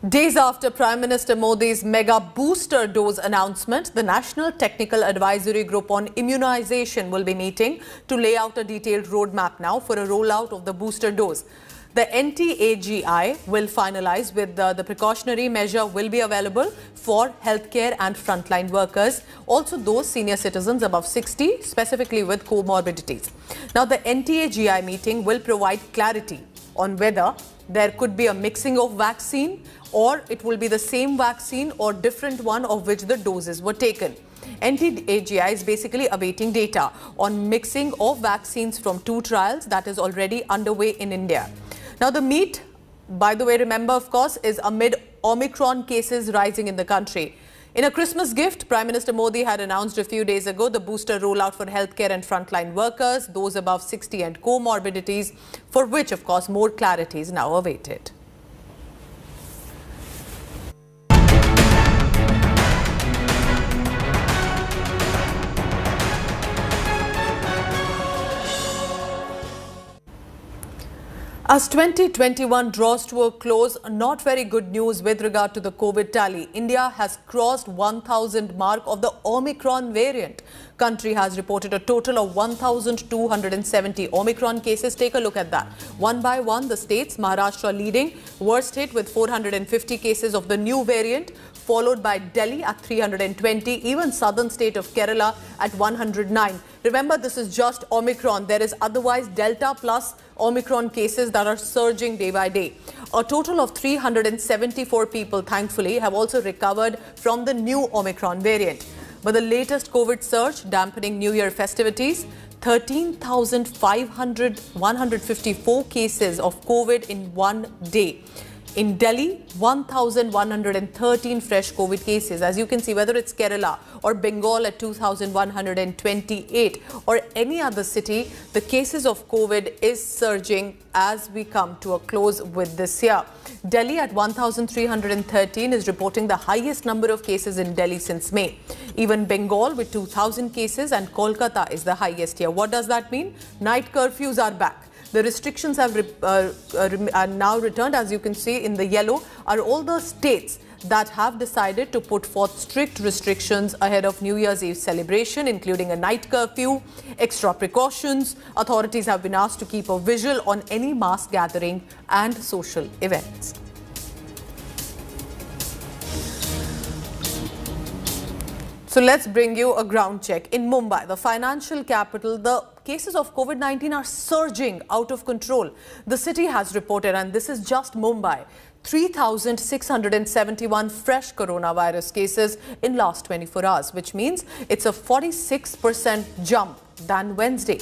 Days after Prime Minister Modi's mega booster dose announcement, the National Technical Advisory Group on Immunization will be meeting to lay out a detailed roadmap now for a rollout of the booster dose. The NTAGI will finalize with the precautionary measure will be available for healthcare and frontline workers, also those senior citizens above 60, specifically with comorbidities. Now, the NTAGI meeting will provide clarity on whether there could be a mixing of vaccine or it will be the same vaccine or different one of which the doses were taken. NTAGI is basically awaiting data on mixing of vaccines from two trials that is already underway in India. Now, the meet, by the way, remember, of course, is amid Omicron cases rising in the country. In a Christmas gift, Prime Minister Modi had announced a few days ago the booster rollout for healthcare and frontline workers, those above 60 and comorbidities, for which, of course, more clarity is now awaited. As 2021 draws to a close, not very good news with regard to the COVID tally. India has crossed 1,000 mark of the Omicron variant. Country has reported a total of 1,270 Omicron cases. Take a look at that. One by one, the states, Maharashtra leading, worst hit with 450 cases of the new variant, followed by Delhi at 320, even southern state of Kerala at 109. Remember, this is just Omicron. There is otherwise Delta plus Omicron cases that are surging day by day. A total of 374 people, thankfully, have also recovered from the new Omicron variant. But the latest COVID surge dampening New Year festivities, 13,154 cases of COVID in one day. In Delhi, 1,113 fresh COVID cases. As you can see, whether it's Kerala or Bengal at 2,128 or any other city, the cases of COVID is surging as we come to a close with this year. Delhi at 1,313 is reporting the highest number of cases in Delhi since May. Even Bengal with 2,000 cases and Kolkata is the highest here. What does that mean? Night curfews are back. The restrictions have are now returned. As you can see in the yellow are all the states that have decided to put forth strict restrictions ahead of New Year's Eve celebration, including a night curfew, extra precautions. Authorities have been asked to keep a vigil on any mass gathering and social events. So let's bring you a ground check. In Mumbai, the financial capital, the cases of COVID-19 are surging out of control. The city has reported, and this is just Mumbai, 3,671 fresh coronavirus cases in last 24 hours, which means it's a 46% jump than Wednesday.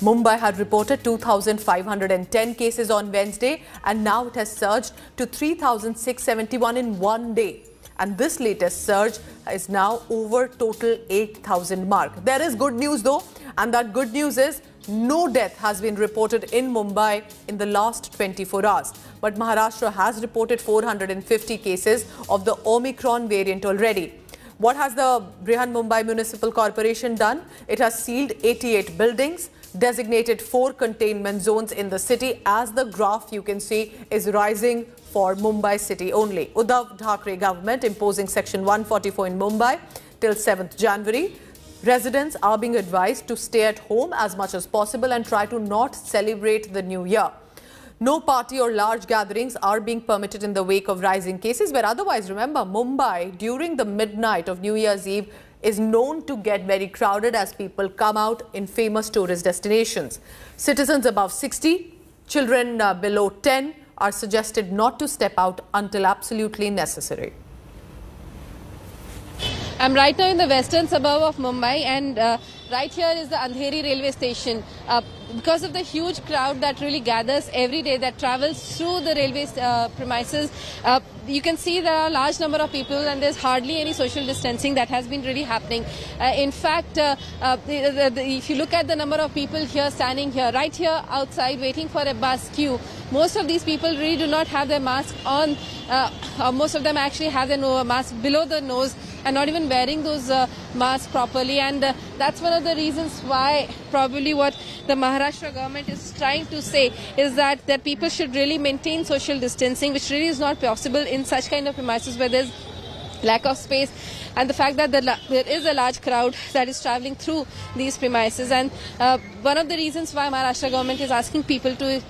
Mumbai had reported 2,510 cases on Wednesday, and now it has surged to 3,671 in one day. And this latest surge is now over total 8,000 mark. There is good news though, and that good news is no death has been reported in Mumbai in the last 24 hours. But Maharashtra has reported 450 cases of the Omicron variant already. What has the Brihan Mumbai Municipal Corporation done? It has sealed 88 buildings, designated 4 containment zones in the city, as the graph you can see is rising for Mumbai city only. Uddhav Thackeray government imposing Section 144 in Mumbai till 7th January. Residents are being advised to stay at home as much as possible and try to not celebrate the new year. No party or large gatherings are being permitted in the wake of rising cases, but otherwise, remember, Mumbai during the midnight of New Year's Eve is known to get very crowded as people come out in famous tourist destinations. Citizens above 60, children below 10 are suggested not to step out until absolutely necessary. I'm right now in the western suburb of Mumbai, and right here is the Andheri railway station. Because of the huge crowd that really gathers every day, that travels through the railway premises, you can see there are a large number of people, and there's hardly any social distancing that has been really happening. In fact, if you look at the number of people here standing here, right here outside waiting for a bus queue, most of these people really do not have their mask on. Most of them actually have their mask below the nose and not even wearing those mask properly, and that's one of the reasons why probably what the Maharashtra government is trying to say is that people should really maintain social distancing, which really is not possible in such kind of premises where there's lack of space, and the fact that there is a large crowd that is traveling through these premises. And one of the reasons why Maharashtra government is asking people to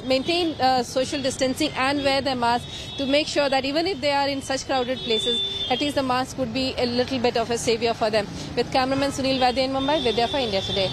maintain social distancing and wear their mask, to make sure that even if they are in such crowded places, at least the mask would be a little bit of a savior for them. With cameraman Sunil Vaidya in Mumbai, Vidya for India Today.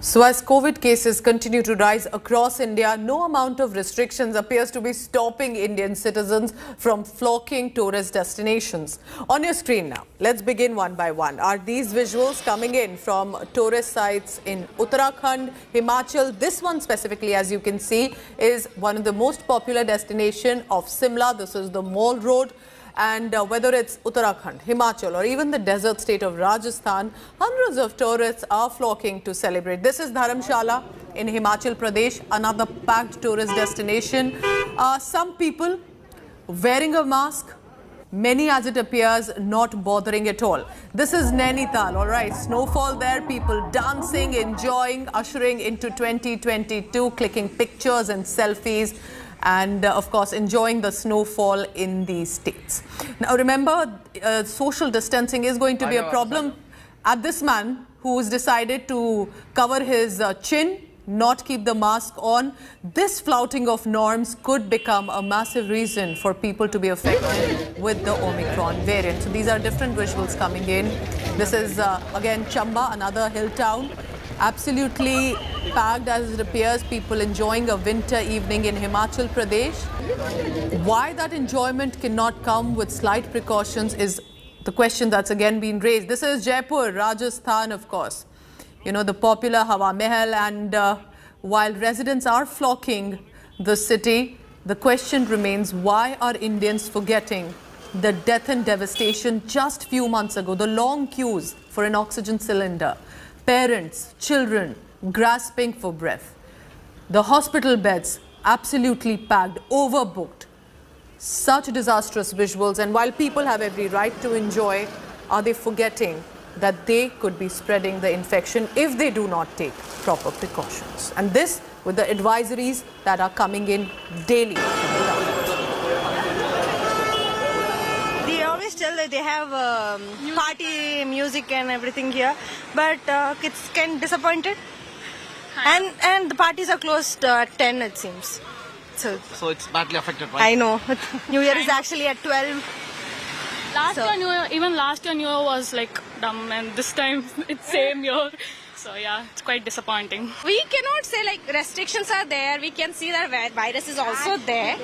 So as COVID cases continue to rise across India, no amount of restrictions appears to be stopping Indian citizens from flocking tourist destinations. On your screen now, let's begin one by one. Are these visuals coming in from tourist sites in Uttarakhand, Himachal? This one specifically, as you can see, is one of the most popular destinations of Simla. This is the Mall Road. And whether it's Uttarakhand, Himachal or even the desert state of Rajasthan, hundreds of tourists are flocking to celebrate. This is Dharamshala in Himachal Pradesh, another packed tourist destination. Some people wearing a mask, many as it appears not bothering at all. This is Nainital, all right, snowfall there, people dancing, enjoying, ushering into 2022, clicking pictures and selfies, and of course enjoying the snowfall in these states. Now remember, social distancing is going to be a problem. At this man who's decided to cover his chin, not keep the mask on, this flouting of norms could become a massive reason for people to be affected with the Omicron variant. So these are different visuals coming in. This is again Chamba, another hill town. Absolutely packed as it appears, people enjoying a winter evening in Himachal Pradesh. Why that enjoyment cannot come with slight precautions is the question that's again been raised. This is Jaipur, Rajasthan, of course. You know, the popular Hawa Mahal, and while residents are flocking the city, the question remains, why are Indians forgetting the death and devastation just few months ago, the long queues for an oxygen cylinder, parents, children grasping for breath, the hospital beds absolutely packed, overbooked. Such disastrous visuals, and while people have every right to enjoy, are they forgetting that they could be spreading the infection if they do not take proper precautions? And this with the advisories that are coming in daily from the government. They always tell that they have party music and everything here, but kids can disappointed. And the parties are closed at 10, it seems. So it's badly affected, right? I know. New Year is actually at 12. Even last year New Year was like dumb, and this time it's same year. So yeah, it's quite disappointing. We cannot say like restrictions are there. We can see that virus is also there.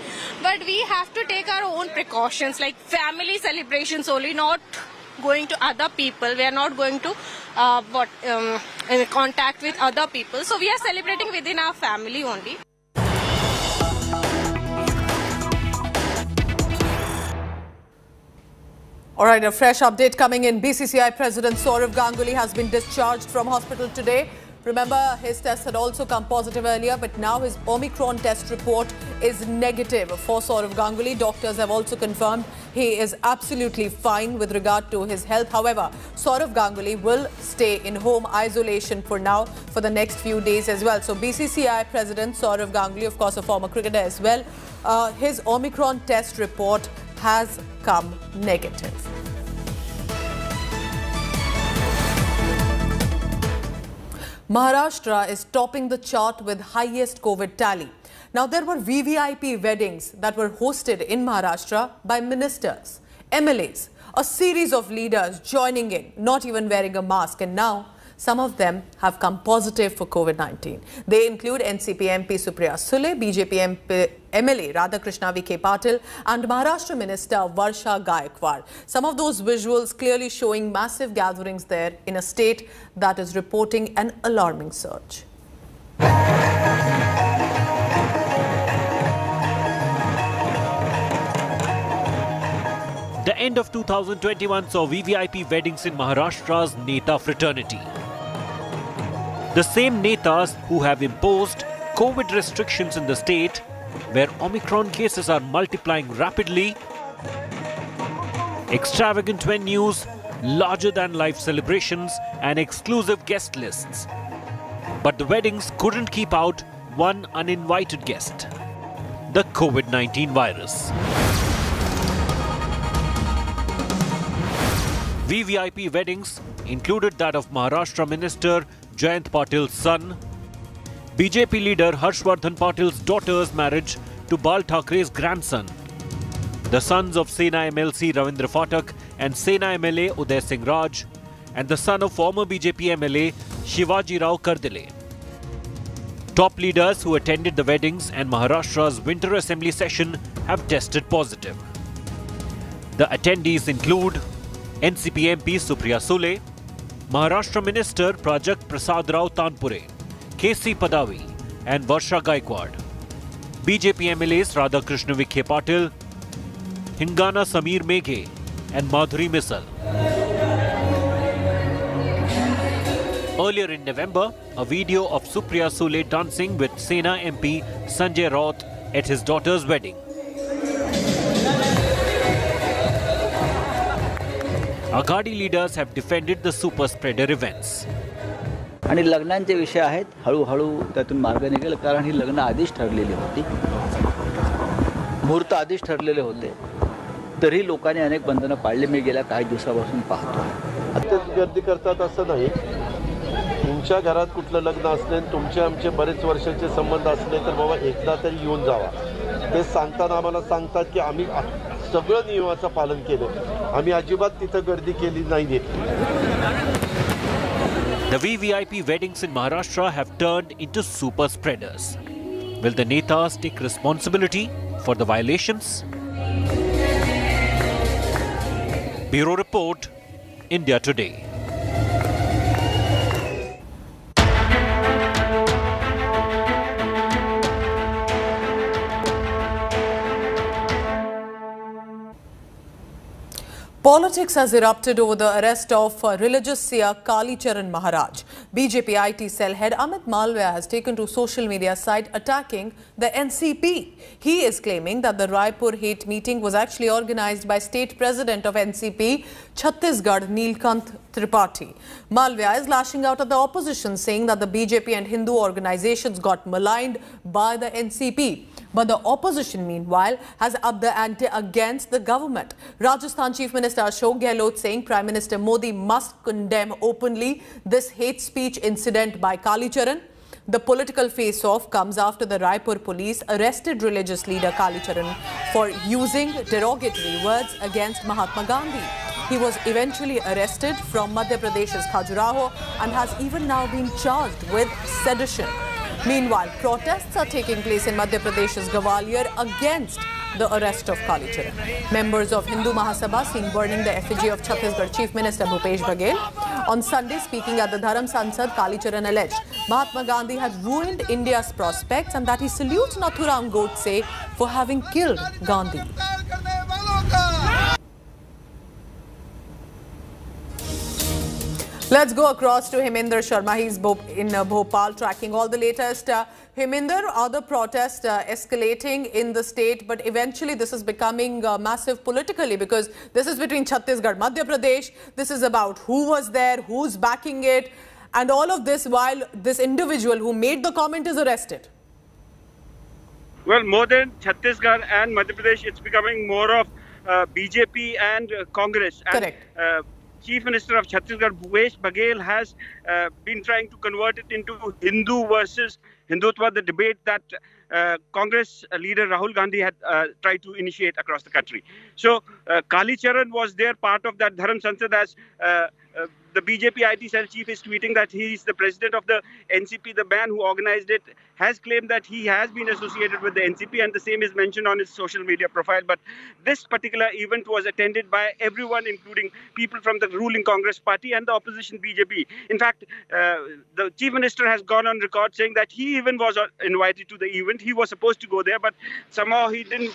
But we have to take our own precautions, like family celebrations only, not going to other people. We are not going to in contact with other people. So we are celebrating within our family only. All right, a fresh update coming in. BCCI President Saurav Ganguly has been discharged from hospital today. Remember, his test had also come positive earlier, but now his Omicron test report is negative for Saurav Ganguly. Doctors have also confirmed he is absolutely fine with regard to his health. However, Saurav Ganguly will stay in home isolation for now for the next few days as well. So BCCI President Saurav Ganguly, of course a former cricketer as well, his Omicron test report has come negative. Maharashtra is topping the chart with highest COVID tally. Now, there were VVIP weddings that were hosted in Maharashtra by ministers, MLAs, a series of leaders joining in, not even wearing a mask, and now some of them have come positive for COVID-19. They include NCP MP Supriya Sule, BJP MLA Radhakrishna V.K. Patil and Maharashtra Minister Varsha Gaikwad. Some of those visuals clearly showing massive gatherings there in a state that is reporting an alarming surge. The end of 2021 saw VVIP weddings in Maharashtra's Neta fraternity. The same Netas who have imposed COVID restrictions in the state, where Omicron cases are multiplying rapidly, extravagant venues larger-than-life celebrations and exclusive guest lists. But the weddings couldn't keep out one uninvited guest: the COVID-19 virus. VVIP weddings included that of Maharashtra Minister Jayant Patil's son, BJP leader Harshvardhan Patil's daughter's marriage to Bal Thackeray's grandson, the sons of Sena MLC Ravindra Phatak and Sena MLA Uday Singh Raj, and the son of former BJP MLA Shivaji Rao Kardile. Top leaders who attended the weddings and Maharashtra's winter assembly session have tested positive. The attendees include NCP MP Supriya Sule, Maharashtra Minister Prajakta Prasad Rao Tanpure, KC Padavi and Varsha Gaikwad, BJP MLAs Radhakrishna Vikhe Patil, Hingana Samir Meghe and Madhuri Misal. Earlier in November, a video of Supriya Sule dancing with Sena MP Sanjay Raut at his daughter's wedding. Aghadi leaders have defended the super spreader events. आणि लग्नांचे विषय आहेत, हळूहळू त्यातून मार्ग निघेल, कारण ही लग्न आधीच ठरलेली होती, मुहूर्त आधीच ठरलेले होते, तरी लोकांनी अनेक बंधनं पाळली. मी गेल्या काही दिवसापासून पाहतो. आत्ताच गर्दी करतात असं नाही. तुमच्या घरात कुठलं लग्न असले, तुमचे आमचे बरेच वर्षाचे संबंध असले तर बाबा एकदा तरी येऊन जावा. ते सांगताना आम्हाला सांगतात की आम्ही सगळं नियमाचं पालन केलं, आम्ही अजिबात तिथं गर्दी केली नाहीये. The VVIP weddings in Maharashtra have turned into super spreaders. Will the netas take responsibility for the violations? Bureau Report, India Today. Politics has erupted over the arrest of religious seer Kali Charan Maharaj. BJP IT cell head Amit Malviya has taken to social media site attacking the NCP. He is claiming that the Raipur hate meeting was actually organized by State President of NCP, Chhattisgarh, Neelkant Tripathi. Malviya is lashing out at the opposition, saying that the BJP and Hindu organizations got maligned by the NCP. But the opposition, meanwhile, has upped the ante against the government. Rajasthan Chief Minister Ashok Gehlot saying Prime Minister Modi must condemn openly this hate speech incident by Kali Charan. The political face-off comes after the Raipur police arrested religious leader Kali Charan for using derogatory words against Mahatma Gandhi. He was eventually arrested from Madhya Pradesh's Khajuraho and has even now been charged with sedition. Meanwhile, protests are taking place in Madhya Pradesh's Gwalior against the arrest of Kali Charan. Members of Hindu Mahasabha seen burning the effigy of Chhattisgarh Chief Minister Bhupesh Baghel. On Sunday, speaking at the Dharam Sansad, Kali Charan alleged Mahatma Gandhi had ruined India's prospects and that he salutes Nathuram Godse for having killed Gandhi. Let's go across to Heminder Sharma. He's in Bhopal tracking all the latest. Heminder, are the protests escalating in the state? But eventually this is becoming massive politically because this is between Chhattisgarh, Madhya Pradesh. This is about who was there, who's backing it. And all of this while this individual who made the comment is arrested. Well, more than Chhattisgarh and Madhya Pradesh, it's becoming more of BJP and Congress. Correct. And, Chief Minister of Chhattisgarh, Bhupesh Baghel, has been trying to convert it into Hindu versus Hindutva, the debate that Congress leader Rahul Gandhi had tried to initiate across the country. So, Kali Charan was there, part of that Dharam Sansad, as the BJP IT cell chief is tweeting that he is the president of the NCP. The man who organized it has claimed that he has been associated with the NCP, and the same is mentioned on his social media profile. But this particular event was attended by everyone, including people from the ruling Congress party and the opposition BJP. In fact, the chief minister has gone on record saying that he even was invited to the event. He was supposed to go there, but somehow he didn't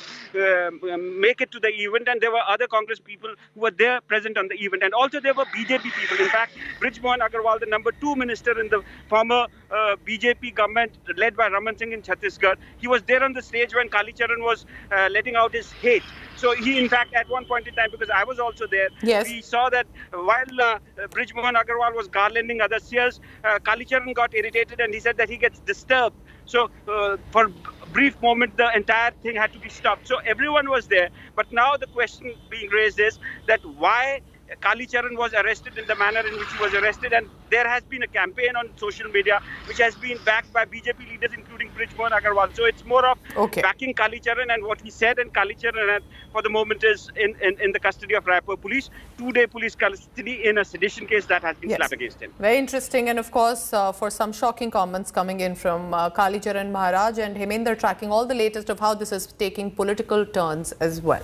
make it to the event, and there were other Congress people who were there present on the event. And also there were BJP people. In fact, Brijmohan Agarwal, the number 2 minister in the former BJP government led by Raman Singh in Chhattisgarh, he was there on the stage when Kali Charan was letting out his hate. So he, in fact, at one point in time, because I was also there, we saw that while Brijmohan Agarwal was garlanding other seers, Kali Charan got irritated and he said that he gets disturbed. So for a brief moment, the entire thing had to be stopped. So everyone was there. But now the question being raised is that why Kali Charan was arrested in the manner in which he was arrested, and there has been a campaign on social media which has been backed by BJP leaders including Brijmohan Agarwal. So it's more of backing Kali Charan and what he said, and Kali Charan for the moment is in the custody of Raipur police, 2-day police custody in a sedition case that has been slapped against him. Very interesting, and of course for some shocking comments coming in from Kali Charan Maharaj and Heminder, tracking all the latest of how this is taking political turns as well.